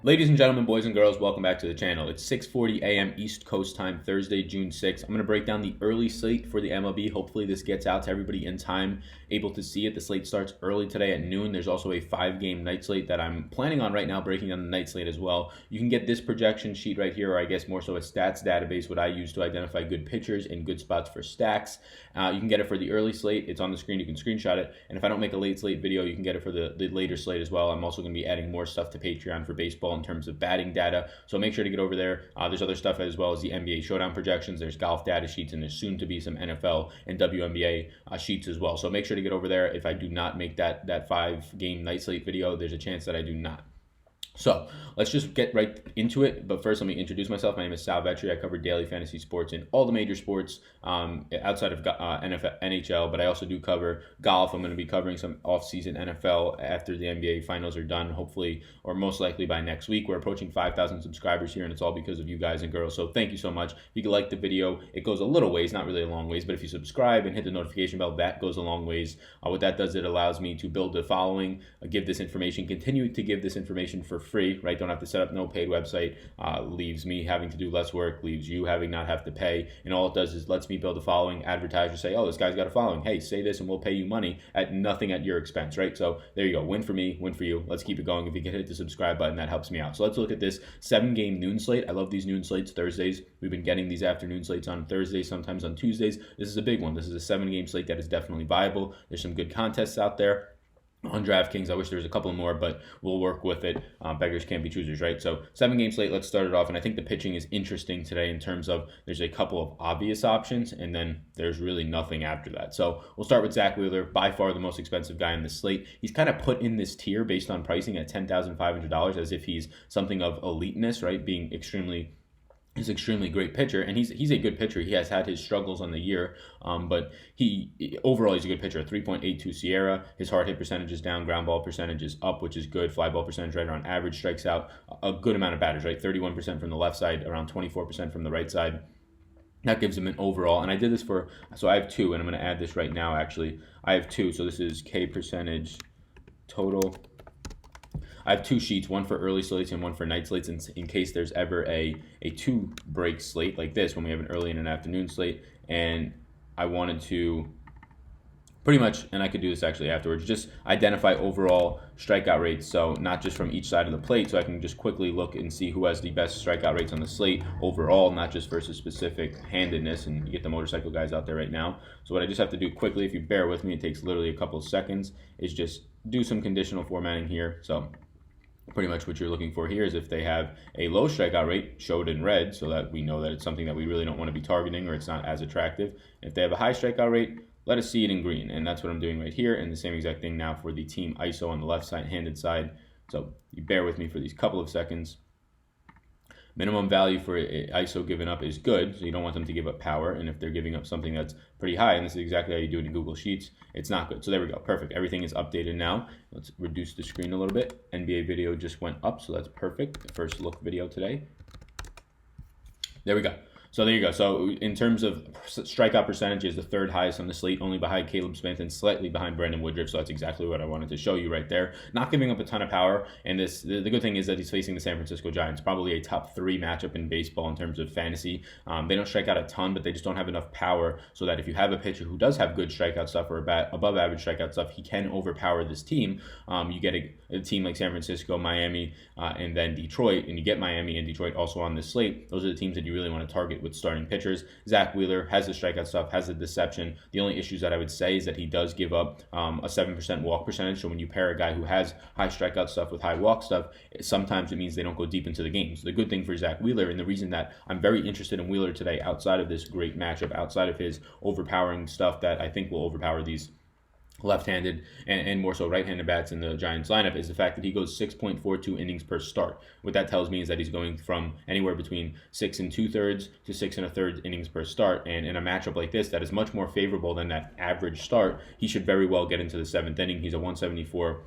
Ladies and gentlemen, boys and girls, welcome back to the channel. It's 6:40 a.m. East Coast time, Thursday, June 6th. I'm going to break down the early slate for the MLB. Hopefully this gets out to everybody in time, able to see it. The slate starts early today at noon. There's also a 5-game night slate that I'm planning on right now, breaking down the night slate as well. You can get this projection sheet right here, or I guess more so a stats database, what I use to identify good pitchers and good spots for stacks. You can get it for the early slate. It's on the screen. You can screenshot it. And if I don't make a late slate video, you can get it for the later slate as well. I'm also going to be adding more stuff to Patreon for baseball in terms of batting data, so make sure to get over there. There's other stuff as well as the NBA showdown projections. There's golf data sheets, and there's soon to be some NFL and WNBA sheets as well. So make sure to get over there. If I do not make that 5-game night slate video, there's a chance that I do not. So let's just get right into it. But first, let me introduce myself. My name is Sal Vetri. I cover daily fantasy sports in all the major sports outside of NHL, but I also do cover golf. I'm going to be covering some off-season NFL after the NBA finals are done, hopefully, or most likely by next week. We're approaching 5,000 subscribers here, and it's all because of you guys and girls. So thank you so much. If you can like the video, it goes a little ways, not really a long ways, but if you subscribe and hit the notification bell, that goes a long ways. What that does, it allows me to build a following, give this information, continue to give this information for free, right? Don't have to set up no paid website, leaves me having to do less work, leaves you having not have to pay, and all it does is lets me build a following. Advertisers say, oh, this guy's got a following, hey, say this and we'll pay you money at nothing at your expense, right? So there you go, win for me, win for you. Let's keep it going. If you can hit the subscribe button, that helps me out. So let's look at this 7-game noon slate. I love these noon slates Thursdays. We've been getting these afternoon slates on Thursdays, sometimes on Tuesdays. This is a big one. This is a 7-game slate that is definitely viable. There's some good contests out there on Draftkings. I wish there was a couple more, but we'll work with it. Beggars can't be choosers, right? So 7-game slate, let's start it off. And I think the pitching is interesting today in terms of there's a couple of obvious options, and then there's really nothing after that. So we'll start with Zach Wheeler, by far the most expensive guy in the slate. He's kind of put in this tier based on pricing at $10,500 as if he's something of eliteness, right? Being extremely great pitcher, and he's a good pitcher. He has had his struggles on the year, but overall he's a good pitcher. 3.82 Sierra. His hard hit percentage is down, ground ball percentage is up, which is good. Fly ball percentage right around average. Strikes out a good amount of batters, right? 31% from the left side, around 24% from the right side. That gives him an overall. And I did this so I have 2, and I'm going to add this right now. Actually, I have 2. So this is K percentage total. I have 2 sheets, one for early slates and one for night slates, in case there's ever a 2-break slate like this, when we have an early and an afternoon slate. And I wanted to pretty much, and I could do this actually afterwards, just identify overall strikeout rates. So not just from each side of the plate, so I can just quickly look and see who has the best strikeout rates on the slate overall, not just versus specific handedness. And you get the motorcycle guys out there right now. So what I just have to do quickly, if you bear with me, it takes literally a couple of seconds, is just do some conditional formatting here. So pretty much what you're looking for here is if they have a low strikeout rate, showed in red, so that we know that it's something that we really don't want to be targeting, or it's not as attractive. If they have a high strikeout rate, let us see it in green, and that's what I'm doing right here. And the same exact thing now for the team ISO on the left side, handed side. So you bear with me for these couple of seconds. Minimum value for ISO given up is good, so you don't want them to give up power. And if they're giving up something that's pretty high, and this is exactly how you do it in Google Sheets, it's not good. So there we go, perfect. Everything is updated now. Let's reduce the screen a little bit. NBA video just went up, so that's perfect. The first look video today. There we go. So there you go. So in terms of strikeout percentage, is the 3rd highest on the slate, only behind Caleb Smith and slightly behind Brandon Woodruff. So that's exactly what I wanted to show you right there. Not giving up a ton of power. And the good thing is that he's facing the San Francisco Giants, probably a top 3 matchup in baseball in terms of fantasy. They don't strike out a ton, but they just don't have enough power, so that if you have a pitcher who does have good strikeout stuff or above average strikeout stuff, he can overpower this team. You get a team like San Francisco, Miami, and then Detroit, and you get Miami and Detroit also on this slate. Those are the teams that you really want to target with starting pitchers. Zach Wheeler has the strikeout stuff, has the deception. The only issues that I would say is that he does give up a 7% walk percentage. So when you pair a guy who has high strikeout stuff with high walk stuff, sometimes it means they don't go deep into the game. So the good thing for Zach Wheeler, and the reason that I'm very interested in Wheeler today, outside of this great matchup, outside of his overpowering stuff that I think will overpower these left-handed and more so right-handed bats in the Giants lineup, is the fact that he goes 6.42 innings per start. What that tells me is that he's going from anywhere between 6 2/3 to 6 1/3 innings per start. And in a matchup like this that is much more favorable than that average start, he should very well get into the 7th inning. He's a 174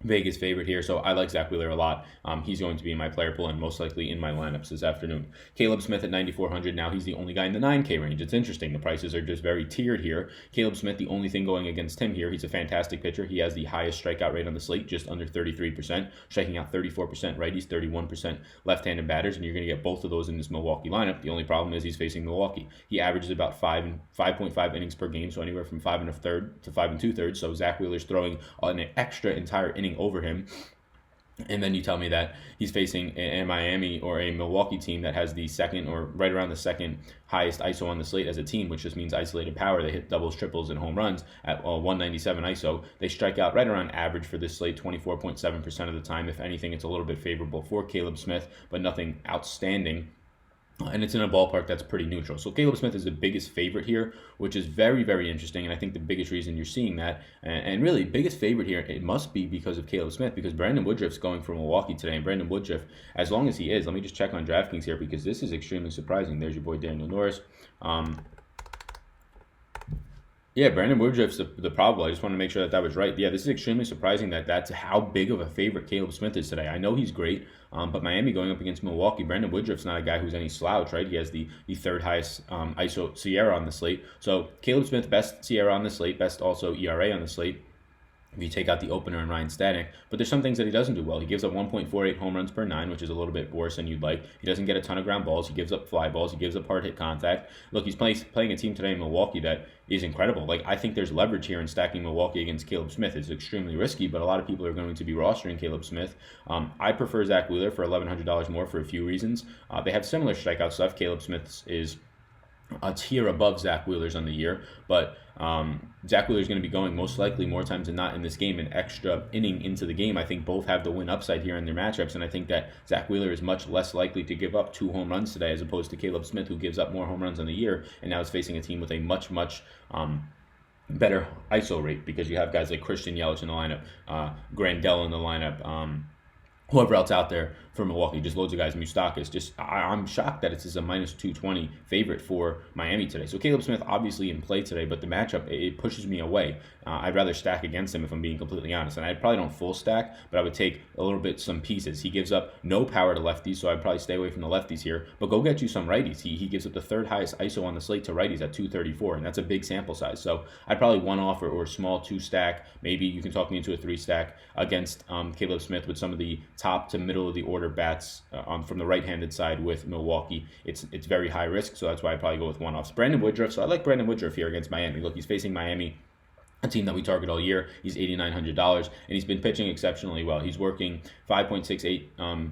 Vegas favorite here, so I like Zach Wheeler a lot. He's going to be in my player pool and most likely in my lineups this afternoon. Caleb Smith at 9,400. Now he's the only guy in the 9K range. It's interesting. The prices are just very tiered here. Caleb Smith, the only thing going against him here, he's a fantastic pitcher. He has the highest strikeout rate on the slate, just under 33%, striking out 34% righties, 31% left-handed batters, and you're going to get both of those in this Milwaukee lineup. The only problem is he's facing Milwaukee. He averages about 5.5 innings per game, so anywhere from 5 1/3 to 5 2/3. So Zach Wheeler's throwing an extra entire inning over him. And then you tell me that he's facing a Miami or a Milwaukee team that has the second or right around the second highest ISO on the slate as a team, which just means isolated power. They hit doubles, triples, and home runs at 197 ISO. They strike out right around average for this slate, 24.7% of the time. If anything, it's a little bit favorable for Caleb Smith, but nothing outstanding. And it's in a ballpark that's pretty neutral. So Caleb Smith is the biggest favorite here, which is very, very interesting. And I think the biggest reason you're seeing that, and really biggest favorite here, it must be because of Caleb Smith, because Brandon Woodruff's going for Milwaukee today. And Brandon Woodruff, as long as he is, let me just check on DraftKings here, because this is extremely surprising. There's your boy Daniel Norris. Yeah, Brandon Woodruff's the problem. I just want to make sure that was right. Yeah, this is extremely surprising that that's how big of a favorite Caleb Smith is today. I know he's great, but Miami going up against Milwaukee, Brandon Woodruff's not a guy who's any slouch, right? He has the third highest ISO Sierra on the slate. So Caleb Smith, best Sierra on the slate, best also ERA on the slate, if you take out the opener and Ryan Stanek. But there's some things that he doesn't do well. He gives up 1.48 home runs per 9, which is a little bit worse than you'd like. He doesn't get a ton of ground balls. He gives up fly balls. He gives up hard hit contact. Look, he's playing a team today in Milwaukee that is incredible. Like, I think there's leverage here in stacking Milwaukee against Caleb Smith. It's extremely risky, but a lot of people are going to be rostering Caleb Smith. I prefer Zach Wheeler for $1,100 more for a few reasons. They have similar strikeout stuff. Caleb Smith's is a tier above Zach Wheeler's on the year, but Zach Wheeler's going to be going most likely more times than not in this game, an extra inning into the game. I think both have the win upside here in their matchups, and I think that Zach Wheeler is much less likely to give up 2 home runs today as opposed to Caleb Smith, who gives up more home runs on the year and now is facing a team with a much better ISO rate, because you have guys like Christian Yelich in the lineup, Grandel in the lineup, whoever else out there for Milwaukee, just loads of guys. Moustakas, just I'm shocked that it's just a minus 220 favorite for Miami today. So Caleb Smith obviously in play today, but the matchup, it pushes me away. I'd rather stack against him if I'm being completely honest. And I probably don't full stack, but I would take a little bit some pieces. He gives up no power to lefties, so I'd probably stay away from the lefties here. But go get you some righties. He gives up the third highest ISO on the slate to righties at 234, and that's a big sample size. So I'd probably one off or small 2 stack. Maybe you can talk me into a 3 stack against Caleb Smith with some of the top to middle of the order bats from the right-handed side with Milwaukee. It's very high risk, so that's why I probably go with one-offs. Brandon Woodruff, so I like Brandon Woodruff here against Miami. Look, he's facing Miami, a team that we target all year. He's $8,900, and he's been pitching exceptionally well. He's working 5.68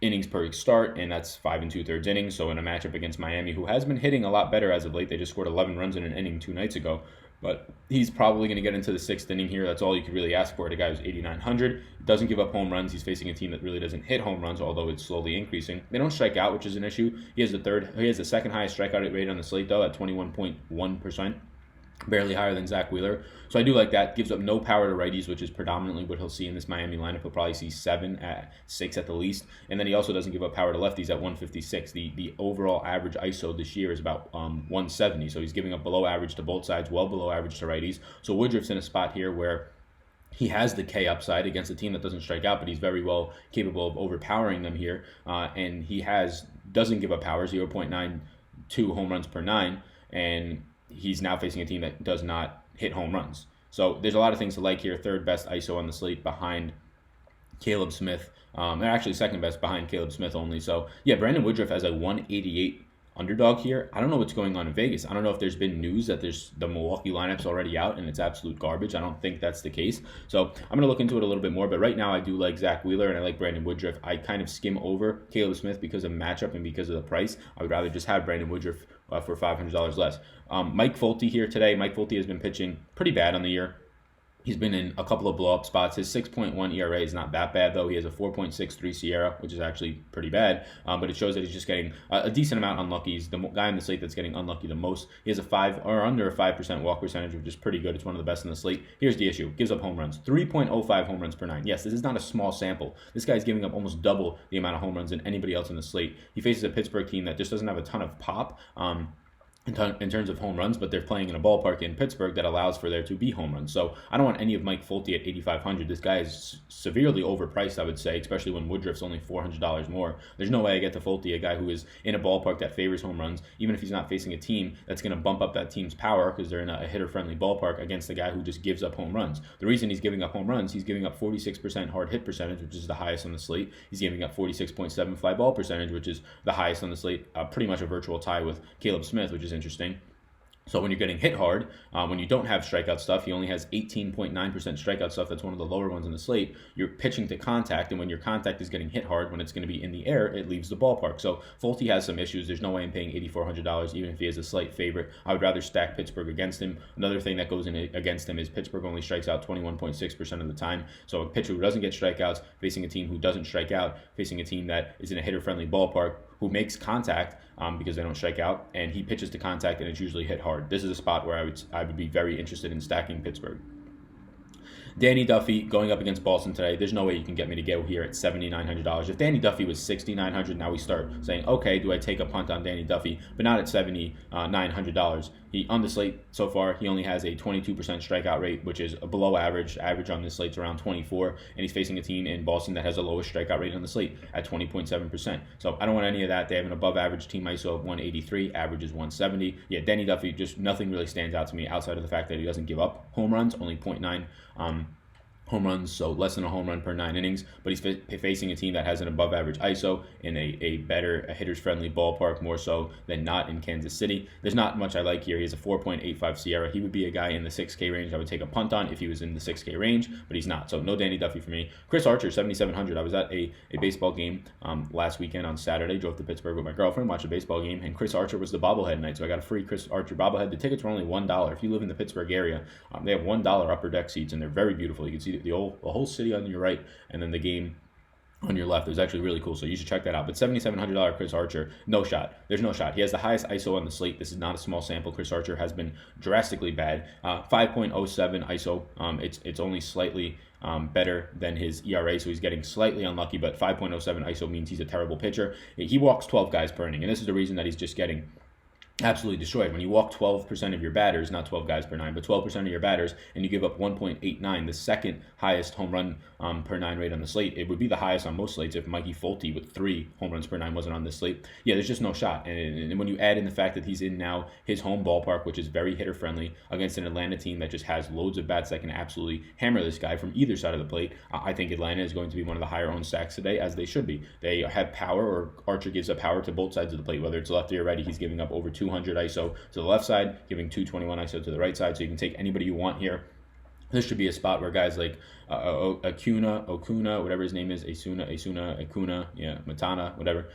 innings per start, and that's 5 2/3 innings. So in a matchup against Miami, who has been hitting a lot better as of late, they just scored 11 runs in an inning 2 nights ago. But he's probably going to get into the 6th inning here. That's all you could really ask for. A guy who's 8,900, doesn't give up home runs. He's facing a team that really doesn't hit home runs, although it's slowly increasing. They don't strike out, which is an issue. He has the second highest strikeout rate on the slate, though, at 21.1%. Barely higher than Zach Wheeler. So I do like that. Gives up no power to righties, which is predominantly what he'll see in this Miami lineup. He'll probably see 7 at 6 at the least. And then he also doesn't give up power to lefties at 156. The overall average ISO this year is about 170. So he's giving up below average to both sides, well below average to righties. So Woodruff's in a spot here where he has the K upside against a team that doesn't strike out, but he's very well capable of overpowering them here. And he doesn't give up power, 0.92 home runs per 9. And he's now facing a team that does not hit home runs. So there's a lot of things to like here. 3rd best ISO on the slate behind Caleb Smith. They're actually 2nd best behind Caleb Smith only. So yeah, Brandon Woodruff as a 188 underdog here. I don't know what's going on in Vegas. I don't know if there's been news that there's the Milwaukee lineup's already out and it's absolute garbage. I don't think that's the case. So I'm going to look into it a little bit more. But right now I do like Zach Wheeler and I like Brandon Woodruff. I kind of skim over Caleb Smith because of matchup and because of the price. I would rather just have Brandon Woodruff for $500 less. Mike Folty here today. Mike Folty has been pitching pretty bad on the year. He's been in a couple of blow-up spots. His 6.1 ERA is not that bad, though. He has a 4.63 Sierra, which is actually pretty bad. But it shows that he's just getting a decent amount unlucky. He's the guy on the slate that's getting unlucky the most. He has under a 5% walk percentage, which is pretty good. It's one of the best in the slate. Here's the issue. Gives up home runs. 3.05 home runs per 9. Yes, this is not a small sample. This guy's giving up almost double the amount of home runs than anybody else in the slate. He faces a Pittsburgh team that just doesn't have a ton of pop. in terms of home runs, but they're playing in a ballpark in Pittsburgh that allows for there to be home runs. So I don't want any of Mike Folty at 8,500. This guy is severely overpriced, I would say, especially when Woodruff's only $400 more. There's no way I get to Folty, a guy who is in a ballpark that favors home runs, even if he's not facing a team that's going to bump up that team's power because they're in a hitter-friendly ballpark against a guy who just gives up home runs. The reason he's giving up home runs, he's giving up 46% hard hit percentage, which is the highest on the slate. He's giving up 46.7 fly ball percentage, which is the highest on the slate, pretty much a virtual tie with Caleb Smith, which is interesting. So when you're getting hit hard, when you don't have strikeout stuff, he only has 18.9% strikeout stuff. That's one of the lower ones on the slate. You're pitching to contact, and when your contact is getting hit hard, when it's going to be in the air, it leaves the ballpark. So Folty has some issues. There's no way I'm paying $8,400, even if he is a slight favorite. I would rather stack Pittsburgh against him. Another thing that goes in against him is Pittsburgh only strikes out 21.6% of the time. So a pitcher who doesn't get strikeouts, facing a team who doesn't strike out, facing a team that is in a hitter-friendly ballpark, who makes contact because they don't strike out, and he pitches to contact, and it's usually hit hard. This is a spot where I would be very interested in stacking Pittsburgh. Danny Duffy going up against Boston today. There's no way you can get me to go here at $7,900. If Danny Duffy was $6,900, now we start saying, okay, do I take a punt on Danny Duffy? But not at $7,900. He on the slate so far, he only has a 22% strikeout rate, which is below average. Average on this slate's around 24, and he's facing a team in Boston that has the lowest strikeout rate on the slate at 20.7%. So I don't want any of that. They have an above average team ISO of 183, average is 170. Yeah, Danny Duffy, just nothing really stands out to me outside of the fact that he doesn't give up home runs, only 0.9 home runs, so less than a home run per 9 innings, but he's facing a team that has an above average ISO in a hitters friendly ballpark, more so than not in Kansas City. There's not much I like here. He has a 4.85 Sierra. He would be a guy in the 6K range I would take a punt on if he was in the 6K range, but he's not. So no Danny Duffy for me. Chris Archer, 7,700. I was at a baseball game last weekend on Saturday. Drove to Pittsburgh with my girlfriend, watched a baseball game, and Chris Archer was the bobblehead night, so I got a free Chris Archer bobblehead. The tickets were only $1. If you live in the Pittsburgh area, they have $1 upper deck seats, and they're very beautiful. You can see the whole city on your right, and then the game on your left. It was actually really cool, so you should check that out. But $7,700 Chris Archer, no shot. There's no shot. He has the highest ISO on the slate. This is not a small sample. Chris Archer has been drastically bad. 5.07 ISO. It's only slightly better than his ERA, so he's getting slightly unlucky, but 5.07 ISO means he's a terrible pitcher. He walks 12 guys per inning, and this is the reason that he's just getting absolutely destroyed. When you walk 12% of your batters, not 12 guys per 9, but 12% of your batters, and you give up 1.89, the second highest home run per 9 rate on the slate. It would be the highest on most slates if Mikey Folty with 3 home runs per 9 wasn't on this slate. Yeah, there's just no shot. And when you add in the fact that he's in now his home ballpark, which is very hitter friendly, against an Atlanta team that just has loads of bats that can absolutely hammer this guy from either side of the plate, I think Atlanta is going to be one of the higher owned stacks today, as they should be. They have power, or Archer gives up power to both sides of the plate, whether it's lefty or righty. He's giving up over 200 ISO to the left side, giving 221 ISO to the right side, so you can take anybody you want here. This should be a spot where guys like Acuna, whatever his name is, Acuna, yeah, Matana, whatever.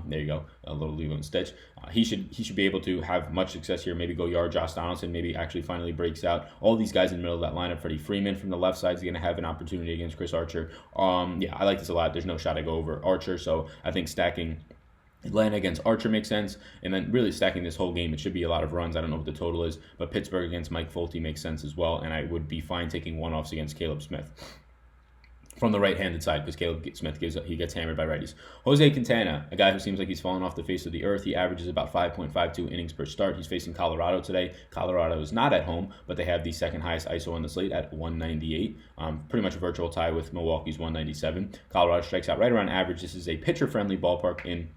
There you go, a little Lilo and Stitch. He should be able to have much success here. Maybe go yard Josh Donaldson. Maybe actually finally breaks out. All these guys in the middle of that lineup. Freddie Freeman from the left side is going to have an opportunity against Chris Archer. Yeah, I like this a lot. There's no shot I go over Archer, so I think stacking Atlanta against Archer makes sense, and then really stacking this whole game, it should be a lot of runs. I don't know what the total is, but Pittsburgh against Mike Folty makes sense as well, and I would be fine taking one-offs against Caleb Smith from the right-handed side, because Caleb Smith gets hammered by righties. Jose Quintana, a guy who seems like he's fallen off the face of the earth. He averages about 5.52 innings per start. He's facing Colorado today. Colorado is not at home, but they have the second highest ISO on the slate at 198. Pretty much a virtual tie with Milwaukee's 197. Colorado strikes out right around average. This is a pitcher-friendly ballpark in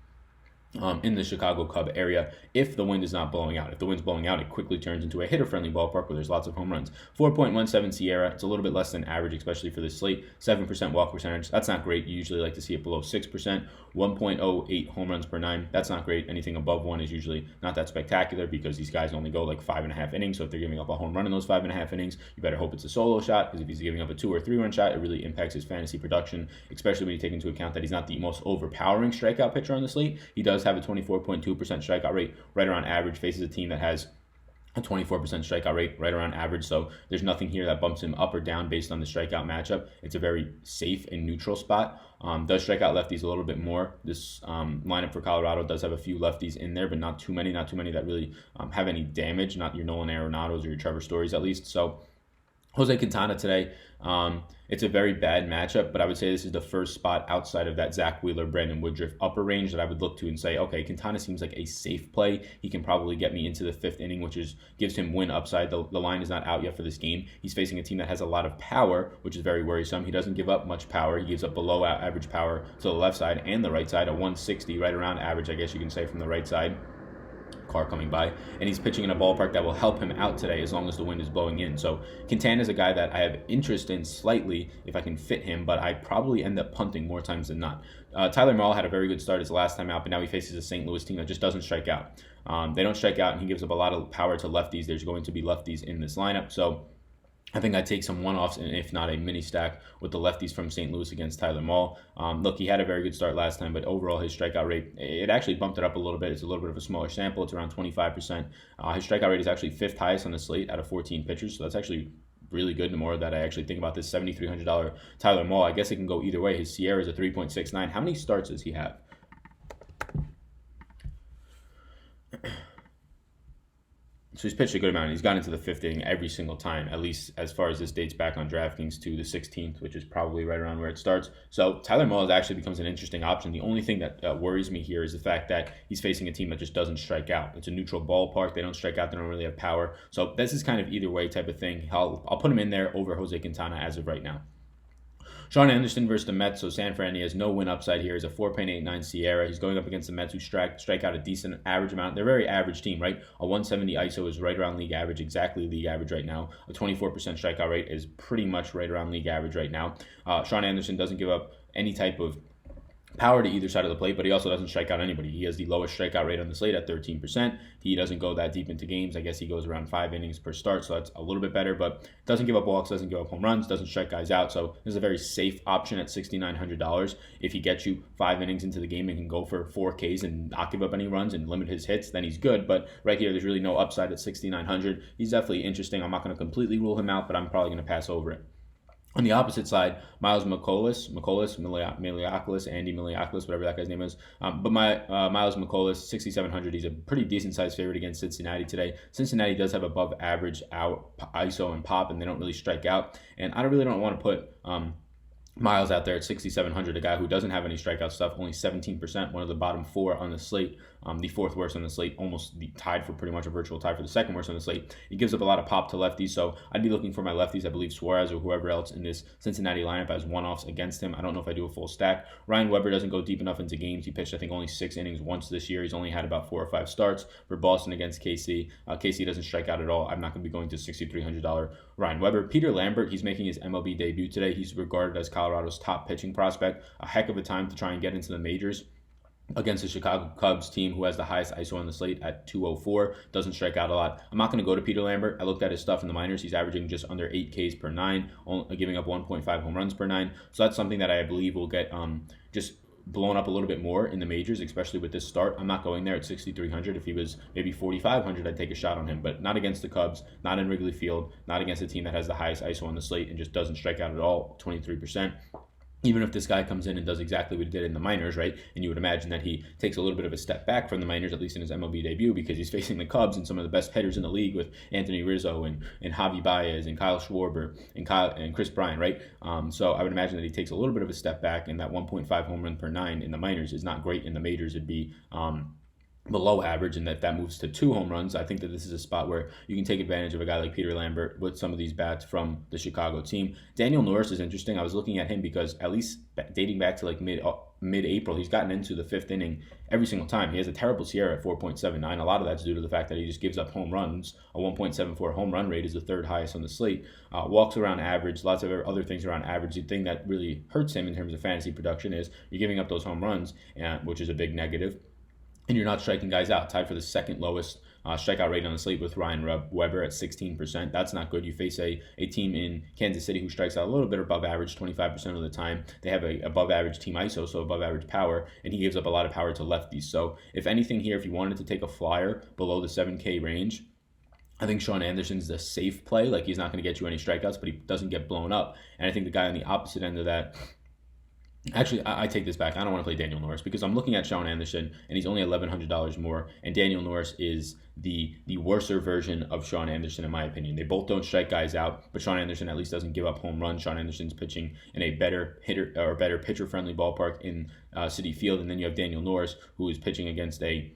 the Chicago Cub area if the wind is not blowing out. If the wind's blowing out, it quickly turns into a hitter-friendly ballpark where there's lots of home runs. 4.17 Sierra. It's a little bit less than average, especially for this slate. 7% walk percentage. That's not great. You usually like to see it below 6%. 1.08 home runs per 9. That's not great. Anything above 1 is usually not that spectacular, because these guys only go like 5.5 innings. So if they're giving up a home run in those 5.5 innings, you better hope it's a solo shot, because if he's giving up a 2 or 3 run shot, it really impacts his fantasy production, especially when you take into account that he's not the most overpowering strikeout pitcher on the slate. He does have a 24.2% strikeout rate, right around average, faces a team that has a 24% strikeout rate, right around average. So there's nothing here that bumps him up or down based on the strikeout matchup. It's a very safe and neutral spot. Does strike out lefties a little bit more. This lineup for Colorado does have a few lefties in there, but not too many that really have any damage, not your Nolan Arenados or your Trevor Stories at least. So Jose Quintana today, it's a very bad matchup, but I would say this is the first spot outside of that Zach Wheeler, Brandon Woodruff upper range that I would look to and say, okay, Quintana seems like a safe play. He can probably get me into the 5th inning, which gives him win upside. The line is not out yet for this game. He's facing a team that has a lot of power, which is very worrisome. He doesn't give up much power. He gives up below average power to the left side and the right side, a 160, right around average, I guess you can say, from the right side. Car coming by, and he's pitching in a ballpark that will help him out today as long as the wind is blowing in. So Quintana is a guy that I have interest in slightly if I can fit him, but I probably end up punting more times than not. Tyler Mahle had a very good start his last time out, but now he faces a St. Louis team that just doesn't strike out. They don't strike out, and he gives up a lot of power to lefties. There's going to be lefties in this lineup, so I think I'd take some one-offs, and if not a mini stack with the lefties from St. Louis against Tyler Mahle. Look, he had a very good start last time, but overall his strikeout rate, it actually bumped it up a little bit. It's a little bit of a smaller sample. It's around 25%. His strikeout rate is actually 5th highest on the slate out of 14 pitchers, so that's actually really good. The more that I actually think about this $7,300 Tyler Mahle, I guess it can go either way. His Sierra is a 3.69. How many starts does he have? So he's pitched a good amount. He's gotten into the 5th inning every single time, at least as far as this dates back on DraftKings to the 16th, which is probably right around where it starts. So Tyler Mahle actually becomes an interesting option. The only thing that worries me here is the fact that he's facing a team that just doesn't strike out. It's a neutral ballpark. They don't strike out. They don't really have power. So this is kind of either way type of thing. I'll put him in there over Jose Quintana as of right now. Sean Anderson versus the Mets. So San Fran, he has no win upside here. He's a 4.89 Sierra. He's going up against the Mets, who strike out a decent average amount. They're a very average team, right? A 170 ISO is right around league average, exactly league average right now. A 24% strikeout rate is pretty much right around league average right now. Sean Anderson doesn't give up any type of power to either side of the plate, but he also doesn't strike out anybody. He has the lowest strikeout rate on the slate at 13%. He doesn't go that deep into games. I guess he goes around 5 innings per start, so that's a little bit better, but doesn't give up walks, doesn't give up home runs, doesn't strike guys out. So this is a very safe option at $6,900. If he gets you 5 innings into the game and can go for 4 Ks and not give up any runs and limit his hits, then he's good. But right here, there's really no upside at $6,900. He's definitely interesting. I'm not going to completely rule him out, but I'm probably going to pass over it. On the opposite side, Miles Mikolas, Andy Miliakis, whatever that guy's name is. Miles Mikolas, 6,700. He's a pretty decent sized favorite against Cincinnati today. Cincinnati does have above average ISO and pop, and they don't really strike out. And I really don't want to put Miles out there at 6,700, a guy who doesn't have any strikeout stuff, only 17%, one of the bottom 4 on the slate, the 4th worst on the slate, almost tied for pretty much a virtual tie for the 2nd worst on the slate. He gives up a lot of pop to lefties, so I'd be looking for my lefties. I believe Suarez or whoever else in this Cincinnati lineup has one-offs against him. I don't know if I do a full stack. Ryan Weber doesn't go deep enough into games. He pitched, I think, only 6 innings once this year. He's only had about 4 or 5 starts for Boston against KC. KC doesn't strike out at all. I'm not going to be going to $6,300 Ryan Weber. Peter Lambert, he's making his MLB debut today. He's regarded as Colorado's top pitching prospect. A heck of a time to try and get into the majors against the Chicago Cubs team, who has the highest ISO on the slate at 204, doesn't strike out a lot. I'm not going to go to Peter Lambert. I looked at his stuff in the minors. He's averaging just under 8 Ks per 9, giving up 1.5 home runs per 9. So that's something that I believe will get just blown up a little bit more in the majors, especially with this start. I'm not going there at 6,300. If he was maybe 4,500, I'd take a shot on him, but not against the Cubs, not in Wrigley Field, not against a team that has the highest ISO on the slate and just doesn't strike out at all, 23%. Even if this guy comes in and does exactly what he did in the minors, right? And you would imagine that he takes a little bit of a step back from the minors, at least in his MLB debut, because he's facing the Cubs and some of the best hitters in the league with Anthony Rizzo and Javi Baez and Kyle Schwarber and Chris Bryant, right? So I would imagine that he takes a little bit of a step back, and that 1.5 home run per 9 in the minors is not great. In the majors, it'd be below average, and that moves to 2 home runs. I think that this is a spot where you can take advantage of a guy like Peter Lambert with some of these bats from the Chicago team. Daniel Norris is interesting. I was looking at him because at least dating back to like mid-April, he's gotten into the 5th inning every single time. He has a terrible Sierra at 4.79. A lot of that's due to the fact that he just gives up home runs. A 1.74 home run rate is the 3rd highest on the slate. Walks around average, lots of other things around average. The thing that really hurts him in terms of fantasy production is you're giving up those home runs, which is a big negative. And you're not striking guys out, tied for the 2nd lowest strikeout rate on the slate with Ryan Weber at 16%. That's not good. You face a team in Kansas City who strikes out a little bit above average 25% of the time. They have a above average team ISO, so above average power, and he gives up a lot of power to lefties. So if anything here, if you wanted to take a flyer below the 7K range, I think Sean Anderson's the safe play. Like, he's not going to get you any strikeouts, but he doesn't get blown up. And I think the guy on the opposite end of that Actually, I take this back. I don't want to play Daniel Norris because I'm looking at Sean Anderson and he's only $1,100 more. And Daniel Norris is the worser version of Sean Anderson, in my opinion. They both don't strike guys out, but Sean Anderson at least doesn't give up home runs. Sean Anderson's pitching in a better hitter or better pitcher friendly ballpark in Citi Field. And then you have Daniel Norris, who is pitching against a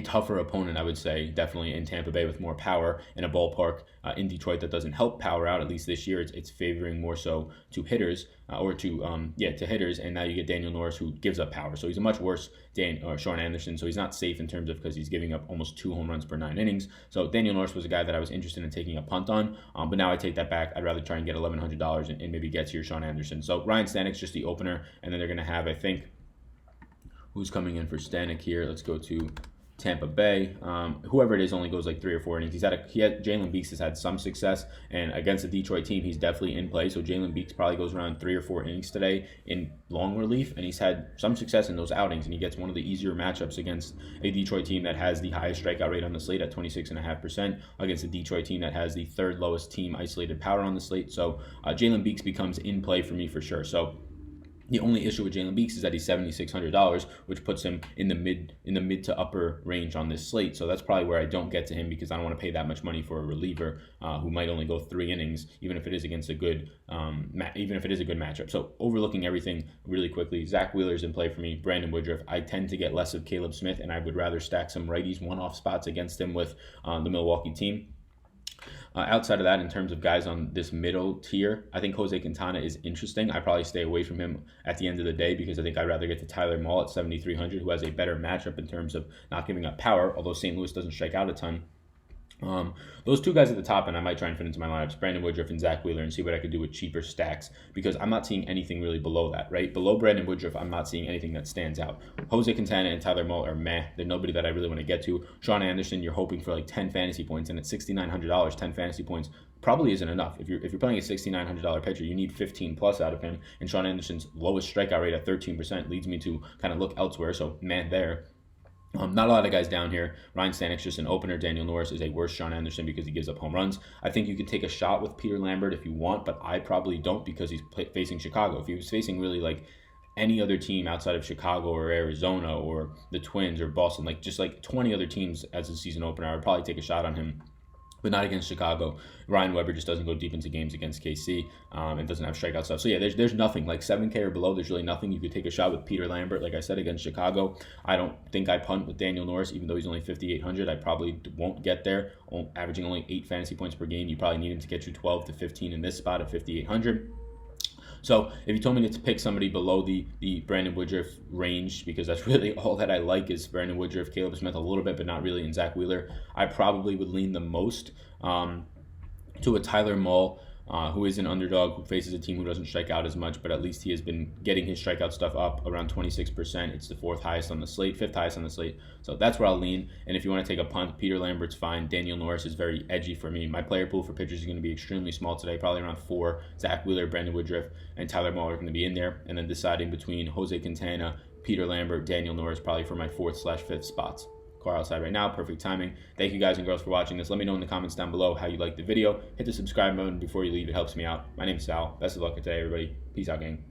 tougher opponent, I would say, definitely in Tampa Bay with more power in a ballpark in Detroit that doesn't help power out. At least this year, it's favoring more so to hitters to hitters. And now you get Daniel Norris, who gives up power, so he's a much worse Sean Anderson. So he's not safe in terms of because he's giving up almost 2 home runs per 9 innings. So Daniel Norris was a guy that I was interested in taking a punt on, but now I take that back. I'd rather try and get $1,100 and maybe get to your Sean Anderson. So Ryan Stanek's just the opener, and then they're going to have, I think, who's coming in for Stanek here. Let's go to Tampa Bay. Whoever it is only goes like 3 or 4 innings. Jalen Beeks has had some success, and against the Detroit team, he's definitely in play. So Jalen Beeks probably goes around 3 or 4 innings today in long relief, and he's had some success in those outings, and he gets one of the easier matchups against a Detroit team that has the highest strikeout rate on the slate at 26.5% against a Detroit team that has the 3rd lowest team isolated power on the slate. So Jalen Beeks becomes in play for me for sure. So the only issue with Jalen Beeks is that he's $7,600, which puts him in the mid to upper range on this slate. So that's probably where I don't get to him because I don't want to pay that much money for a reliever who might only go 3 innings, even if it is against a good matchup. So overlooking everything really quickly, Zach Wheeler's in play for me. Brandon Woodruff. I tend to get less of Caleb Smith, and I would rather stack some righties one-off spots against him with the Milwaukee team. Outside of that, in terms of guys on this middle tier, I think Jose Quintana is interesting. I probably stay away from him at the end of the day because I think I'd rather get to Tyler Mahle at 7,300, who has a better matchup in terms of not giving up power, although St. Louis doesn't strike out a ton. Those 2 guys at the top, and I might try and fit into my lineups, Brandon Woodruff and Zach Wheeler, and see what I could do with cheaper stacks because I'm not seeing anything really below that, right? Below Brandon Woodruff, I'm not seeing anything that stands out. Jose Quintana and Tyler Mahle are meh. They're nobody that I really want to get to. Sean Anderson, you're hoping for like 10 fantasy points, and at $6,900, 10 fantasy points probably isn't enough. If you're playing a $6,900 pitcher, you need 15 plus out of him, and Sean Anderson's lowest strikeout rate at 13% leads me to kind of look elsewhere, so man there. Not a lot of guys down here. Ryan Stanek's just an opener. Daniel Norris is a worse Sean Anderson because he gives up home runs. I think you could take a shot with Peter Lambert if you want, but I probably don't because he's facing Chicago. If he was facing really like any other team outside of Chicago or Arizona or the Twins or Boston, like just like 20 other teams as a season opener, I would probably take a shot on him, but not against Chicago. Ryan Weber just doesn't go deep into games against KC and doesn't have strikeout stuff. So yeah, there's nothing. Like 7K or below, there's really nothing. You could take a shot with Peter Lambert, like I said, against Chicago. I don't think I punt with Daniel Norris, even though he's only 5,800. I probably won't get there, averaging only 8 fantasy points per game. You probably need him to get you 12 to 15 in this spot at 5,800. So if you told me to pick somebody below the Brandon Woodruff range, because that's really all that I like is Brandon Woodruff, Caleb Smith a little bit, but not really, and Zach Wheeler, I probably would lean the most to a Tyler Mahle, who is an underdog, who faces a team who doesn't strike out as much, but at least he has been getting his strikeout stuff up around 26%. It's the 5th highest on the slate. So that's where I'll lean. And if you want to take a punt, Peter Lambert's fine. Daniel Norris is very edgy for me. My player pool for pitchers is going to be extremely small today, probably around 4. Zach Wheeler, Brandon Woodruff, and Tyler Mahle are going to be in there. And then deciding between Jose Quintana, Peter Lambert, Daniel Norris, probably for my 4th/5th spots. Car outside right now, perfect timing. Thank you guys and girls for watching this. Let me know in the comments down below how you liked the video. Hit the subscribe button before you leave, it helps me out. My name is Sal. Best of luck today, everybody. Peace out, gang.